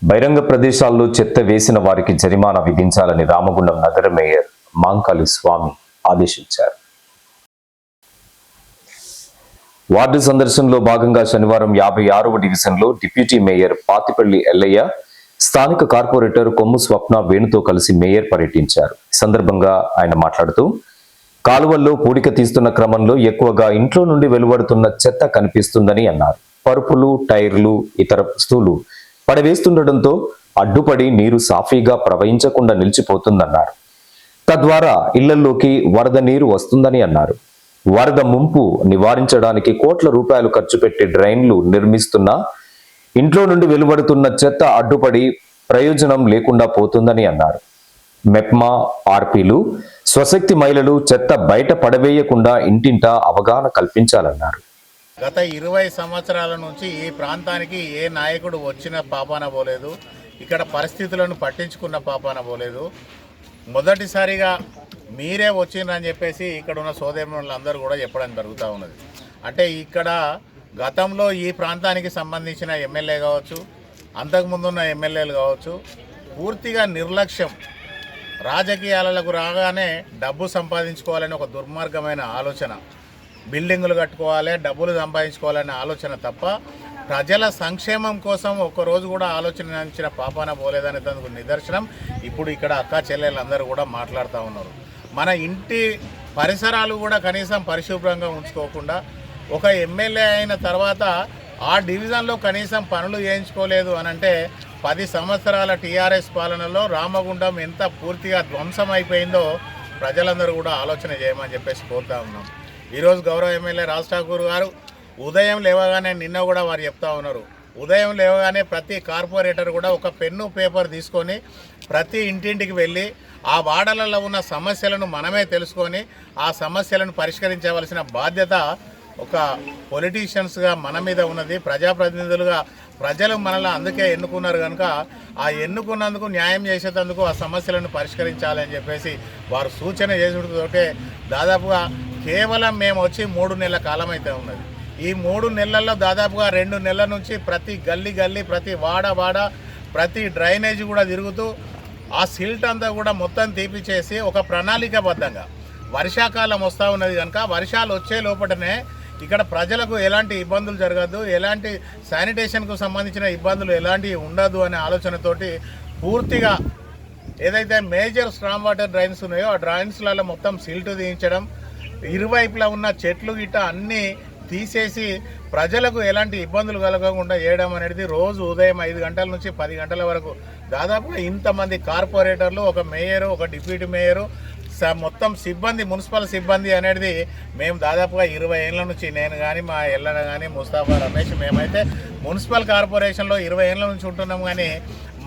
బహిరంగ ప్రదేశాల్లో చెత్త వేసిన వారికి జరిమానా విధించాలని రామగుండం నగర మేయర్ మాంకాళి స్వామి ఆదేశించారు. వార్డు సందర్శనలో భాగంగా శనివారం 56వ డివిజన్లో డిప్యూటీ మేయర్ పాతిపల్లి ఎల్లయ్య స్థానిక కార్పొరేటర్ కొమ్ము స్వప్న వేణుతో కలిసి మేయర్ పర్యటించారు. ఈ సందర్భంగా ఆయన మాట్లాడుతూ కాలువల్లో పూడిక తీస్తున్న క్రమంలో ఎక్కువగా ఇంట్లో నుండి వెలువడుతున్న చెత్త కనిపిస్తుందని అన్నారు. పరుపులు, టైర్లు, ఇతర వస్తువులు పడవేస్తుండటంతో అడ్డుపడి నీరు సాఫీగా ప్రవహించకుండా నిలిచిపోతుందన్నారు. తద్వారా ఇళ్లలోకి వరద నీరు వస్తుందని అన్నారు. వరద ముంపు నివారించడానికి కోట్ల రూపాయలు ఖర్చు పెట్టి డ్రైన్లు నిర్మిస్తున్నా ఇంట్లో నుండి వెలువడుతున్న చెత్త అడ్డుపడి ప్రయోజనం లేకుండా పోతుందని అన్నారు. మెప్మా, ఆర్పీలు, స్వశక్తి మహిళలు చెత్త బయట పడవేయకుండా ఇంటింటా అవగాహన కల్పించాలన్నారు. గత 20 సంవత్సరాల నుంచి ఈ ప్రాంతానికి ఏ నాయకుడు వచ్చిన పాపాన పోలేదు, ఇక్కడ పరిస్థితులను పట్టించుకున్న పాపాన పోలేదు. మొదటిసారిగా మీరే వచ్చిందని చెప్పేసి ఇక్కడ ఉన్న సోదరులందరూ కూడా చెప్పడం జరుగుతూ ఉన్నది. అంటే ఇక్కడ గతంలో ఈ ప్రాంతానికి సంబంధించిన ఎమ్మెల్యే కావచ్చు, అంతకుముందున్న ఎమ్మెల్యేలు కావచ్చు, పూర్తిగా నిర్లక్ష్యం, రాజకీయాలకు రాగానే డబ్బు సంపాదించుకోవాలని ఒక దుర్మార్గమైన ఆలోచన, బిల్డింగులు కట్టుకోవాలి, డబ్బులు సంపాదించుకోవాలనే ఆలోచన తప్ప ప్రజల సంక్షేమం కోసం ఒక్కరోజు కూడా ఆలోచించిన పాపాన పోలేదనే దానికి నిదర్శనం ఇప్పుడు ఇక్కడ అక్క చెల్లెళ్ళందరూ కూడా మాట్లాడుతూ ఉన్నారు. మన ఇంటి పరిసరాలు కూడా కనీసం పరిశుభ్రంగా ఉంచుకోకుండా ఒక ఎమ్మెల్యే అయిన తర్వాత ఆ డివిజన్లో కనీసం పనులు చేయించుకోలేదు అని అంటే 10 సంవత్సరాల టీఆర్ఎస్ పాలనలో రామగుండం ఎంత పూర్తిగా ధ్వంసం అయిపోయిందో ప్రజలందరూ కూడా ఆలోచన చేయమని చెప్పేసి కోరుతా ఉన్నాం. ఈరోజు గౌరవ ఎమ్మెల్యే రాజ్ ఠాకూర్ గారు ఉదయం లేవగానే, నిన్న కూడా వారు చెప్తా ఉన్నారు, ఉదయం లేవగానే ప్రతి కార్పొరేటర్ కూడా ఒక పెన్ను పేపర్ తీసుకొని ప్రతి ఇంటింటికి వెళ్ళి ఆ వార్డులలో ఉన్న సమస్యలను మనమే తెలుసుకొని ఆ సమస్యలను పరిష్కరించవలసిన బాధ్యత ఒక పొలిటీషియన్స్గా మన మీద ఉన్నది. ప్రజాప్రతినిధులుగా ప్రజలు మనల్ని అందుకే ఎన్నుకున్నారు కనుక ఆ ఎన్నుకున్నందుకు న్యాయం చేసేందుకు ఆ సమస్యలను పరిష్కరించాలని చెప్పేసి వారు సూచన చేసేటతోటే దాదాపుగా కేవలం మేము వచ్చి 3 నెలల కాలం అయితే ఉన్నది. ఈ 3 నెలల్లో దాదాపుగా 2 నెలల నుంచి ప్రతి గల్లీ, ప్రతి వాడ, ప్రతి డ్రైనేజ్ కూడా తిరుగుతూ ఆ సిల్ట్ అంతా కూడా మొత్తం తీపిచేసి ఒక ప్రణాళికాబద్ధంగా వర్షాకాలం వస్తూ ఉన్నది కనుక వర్షాలు వచ్చే లోపలనే ఇక్కడ ప్రజలకు ఎలాంటి ఇబ్బందులు జరగదు, ఎలాంటి శానిటేషన్కు సంబంధించిన ఇబ్బందులు ఎలాంటివి ఉండదు అనే ఆలోచనతోటి పూర్తిగా ఏదైతే మేజర్ స్ట్రాంగ్ వాటర్ డ్రైన్స్ ఉన్నాయో ఆ డ్రైన్స్లలో మొత్తం సిల్ట్ తీయించడం, ఇరువైపులా ఉన్న చెట్లు గిట్ట అన్నీ తీసేసి ప్రజలకు ఎలాంటి ఇబ్బందులు కలగకుండా చేయడం అనేది రోజు ఉదయం 5 గంటల నుంచి 10 గంటల వరకు దాదాపుగా ఇంతమంది కార్పొరేటర్లు, ఒక మేయరు, ఒక డిప్యూటీ మేయరు, మొత్తం సిబ్బంది, మున్సిపల్ సిబ్బంది అనేది మేము దాదాపుగా 20 ఏళ్ళ నుంచి, నేను కానీ మా ఎల్లన కానీ ముస్తాఫా రమేష్, మేమైతే మున్సిపల్ కార్పొరేషన్లో 20 ఏళ్ళ నుంచి ఉంటున్నాం. కానీ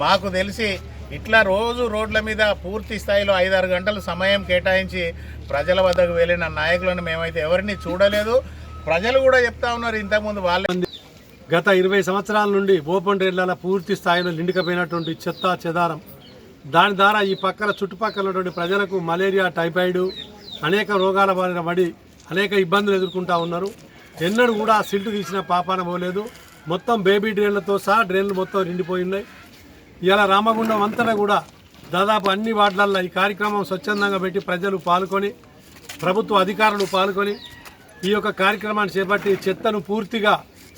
మాకు తెలిసి ఇట్లా రోజు రోడ్ల మీద పూర్తి స్థాయిలో 5-6 గంటలు సమయం కేటాయించి ప్రజల వద్దకు వెళ్ళిన నాయకులను మేమైతే ఎవరిని చూడలేదు. ప్రజలు కూడా చెప్తా ఉన్నారు ఇంతకుముందు వాళ్ళే. గత 20 సంవత్సరాల నుండి ఓపెన్ డ్రైన్ల పూర్తి స్థాయిలో నిండుకపోయినటువంటి చెత్త చెదారం, దాని ద్వారా ఈ పక్కన చుట్టుపక్కల ఉన్నటువంటి ప్రజలకు మలేరియా, టైఫాయిడ్ అనేక రోగాల బారిన పడి అనేక ఇబ్బందులు ఎదుర్కొంటూ ఉన్నారు. ఎన్నడూ కూడా సిల్ట్ తీసిన పాపాన పోలేదు. మొత్తం బేబీ డ్రైన్లతో సహా డ్రైన్లు మొత్తం నిండిపోయి ఉన్నాయి. ఇలా రామగుండం అంతటా కూడా దాదాపు అన్ని వార్డులలో ఈ కార్యక్రమం స్వచ్ఛందంగా పెట్టి ప్రజలు పాల్గొని, ప్రభుత్వ అధికారులు పాల్గొని ఈ యొక్క కార్యక్రమాన్ని చేపట్టి చెత్తను పూర్తిగా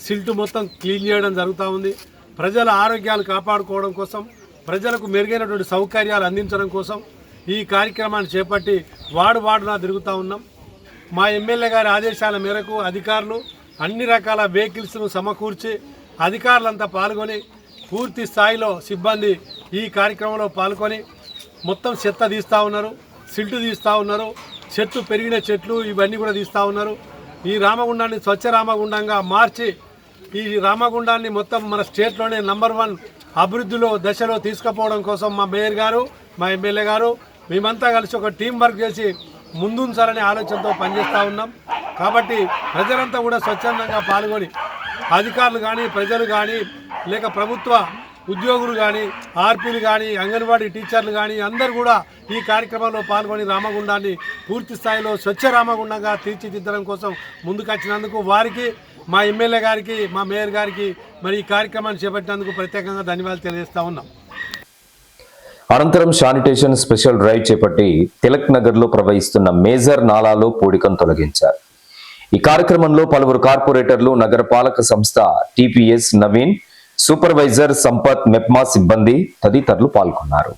సిల్ట్ మొత్తం క్లీన్ చేయడం జరుగుతూ ఉంది. ప్రజల ఆరోగ్యాలు కాపాడుకోవడం కోసం, ప్రజలకు మెరుగైనటువంటి సౌకర్యాలు అందించడం కోసం ఈ కార్యక్రమాన్ని చేపట్టి వార్డులా తిరుగుతూ ఉన్నాం. మా ఎమ్మెల్యే గారి ఆదేశాల మేరకు అధికారులు అన్ని రకాల వెహికల్స్ను సమకూర్చి అధికారులంతా పాల్గొని పూర్తి స్థాయిలో సిబ్బంది ఈ కార్యక్రమంలో పాల్గొని మొత్తం చెత్త తీస్తూ ఉన్నారు, సిల్ట్ తీస్తూ ఉన్నారు, చెట్లు పెరిగిన చెట్లు ఇవన్నీ కూడా తీస్తూ ఉన్నారు. ఈ రామగుండాన్ని స్వచ్ఛ రామగుండంగా మార్చి ఈ రామగుండాన్ని మొత్తం మన స్టేట్లోనే నంబర్ 1 అభివృద్ధిలో దశలో తీసుకుపోవడం కోసం మా మేయర్ గారు, మా ఎమ్మెల్యే గారు మేమంతా కలిసి ఒక టీం వర్క్ చేసి ముందుంచాలనే ఆలోచనతో పనిచేస్తూ ఉన్నాం. కాబట్టి ప్రజలంతా కూడా స్వచ్ఛందంగా పాల్గొని అధికారులు కానీ, ప్రజలు కానీ, లేక ప్రభుత్వ ఉద్యోగులు కానీ, ఆర్పీలు కానీ, అంగన్వాడీ టీచర్లు కానీ అందరూ కూడా ఈ కార్యక్రమంలో పాల్గొని రామగుండాన్ని పూర్తి స్థాయిలో స్వచ్ఛ రామగుండంగా తీర్చిదిద్దడం కోసం ముందుకొచ్చినందుకు వారికి మా ఎమ్మెల్యే గారికి మా మేయర్ గారికి మరి ఈ కార్యక్రమాన్ని చేపట్టినందుకు ప్రత్యేకంగా ధన్యవాదాలు తెలియజేస్తా ఉన్నాం. అనంతరం శానిటేషన్ స్పెషల్ డ్రైవ్ చేపట్టి తిలక్ నగర్ లో ప్రవహిస్తున్న మేజర్ నాలాలో పూడికను తొలగించారు. ఈ కార్యక్రమంలో పలువురు కార్పొరేటర్లు, నగరపాలక సంస్థ టీపీఎస్ నవీన్, సూపర్వైజర్ సంపత్, మెప్మా సిబ్బంది తదితరులు పాల్గొన్నారు.